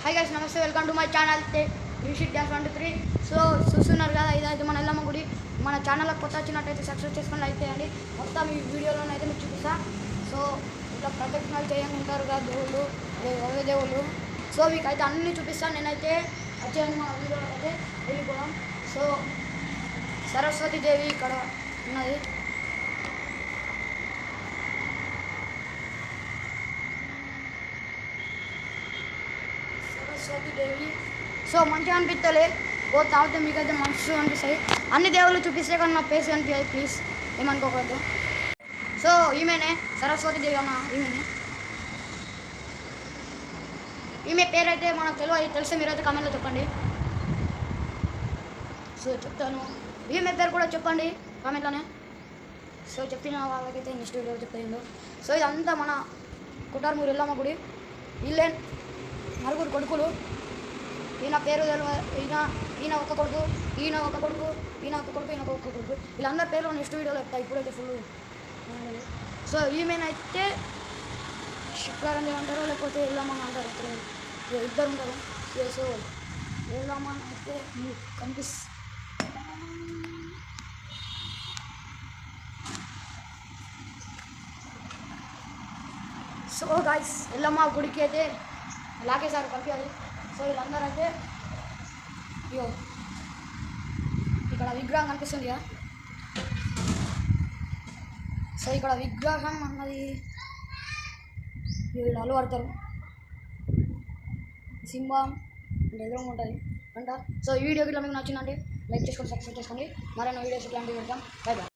Hi guys, నమస్తే. Welcome to my channel Rishit dash 23. So చూస్తున్నారు కదా, ఇదైతే మన ఎల్లమ్మ గుడి. మన ఛానల్లో కొత్త వచ్చినట్టయితే సబ్స్క్రైబ్ చేసుకుని లైక్ చేయండి. మొత్తం ఈ వీడియోలోనైతే మీకు చూపిస్తా. సో ఇట్లా ప్రదక్షిణాలు చేయండి ఉంటారు కదా దేవుళ్ళు, అదే దేవుళ్ళు. సో మీకు అయితే అన్నీ చూపిస్తాను. నేనైతే వచ్చేయండి మన వీడియోలో అయితే వెళ్ళిపోదాం. సో సరస్వతి దేవి ఇక్కడ ఉన్నది. సరస్వతి దేవి. సో మంచిగా అనిపిస్తలే, ఓ తాగితే మీకైతే మంచిగా అనిపిస్తాయి. అన్ని దేవుళ్ళు చూపిస్తే కానీ నా పేస్ అనిపించాయి, ప్లీజ్ ఏమనుకోకూడదు. సో ఈమెనే సరస్వతి దేవి అన్న, ఈమె పేరు అయితే మనకు తెలిస్తే మీరైతే కామెంట్లో చెప్పండి. సో చెప్తాను, ఈమె పేరు కూడా చెప్పండి కామెంట్లోనే. సో చెప్పిన వాళ్ళకైతే నెక్స్ట్ వీడియో చెప్తాను. సో ఇదంతా మన కుటార్మూరు ఎల్లమ్మ గుడి. వీళ్ళే నలుగురు కొడుకులు. ఈయన పేరు ఈయన ఒక కొడుకు, ఈయన ఒక కొడుకు, ఈయన ఒక కొడుకు, ఈయన ఒక కొడుకు. వీళ్ళందరి పేర్లు నెక్స్ట్ వీడియోలో చెప్తాయి, ఇప్పుడైతే ఫుల్. సో ఈమెనైతే శుక్రారం అంటారు, లేకపోతే ఎల్లమ్మ అంటారు. ఇద్దరు ఉంటారు. సో ఎల్లమ్మ అయితే కనిపిస్తుంది. సో గాయ్స్, ఎల్లమ్మ గుడికి అయితే లాగేసారు పంపించాలి. సో వీళ్ళందరూ అయితే ఇగో ఇక్కడ విగ్రహం కనిపిస్తుంది కదా. సో ఇక్కడ విగ్రహం అన్నది వీళ్ళు అలవాడతారు. సింహం ఎదురుగా ఉంటుంది అంట. సో ఈ వీడియోకి ఇట్లా మీకు నచ్చిందంటే లైక్ చేసుకోండి, సబ్స్క్రైబ్ చేసుకోండి. మరైనా వీడియోస్ ఇట్లాంటివి పెడతాం. Bye bye.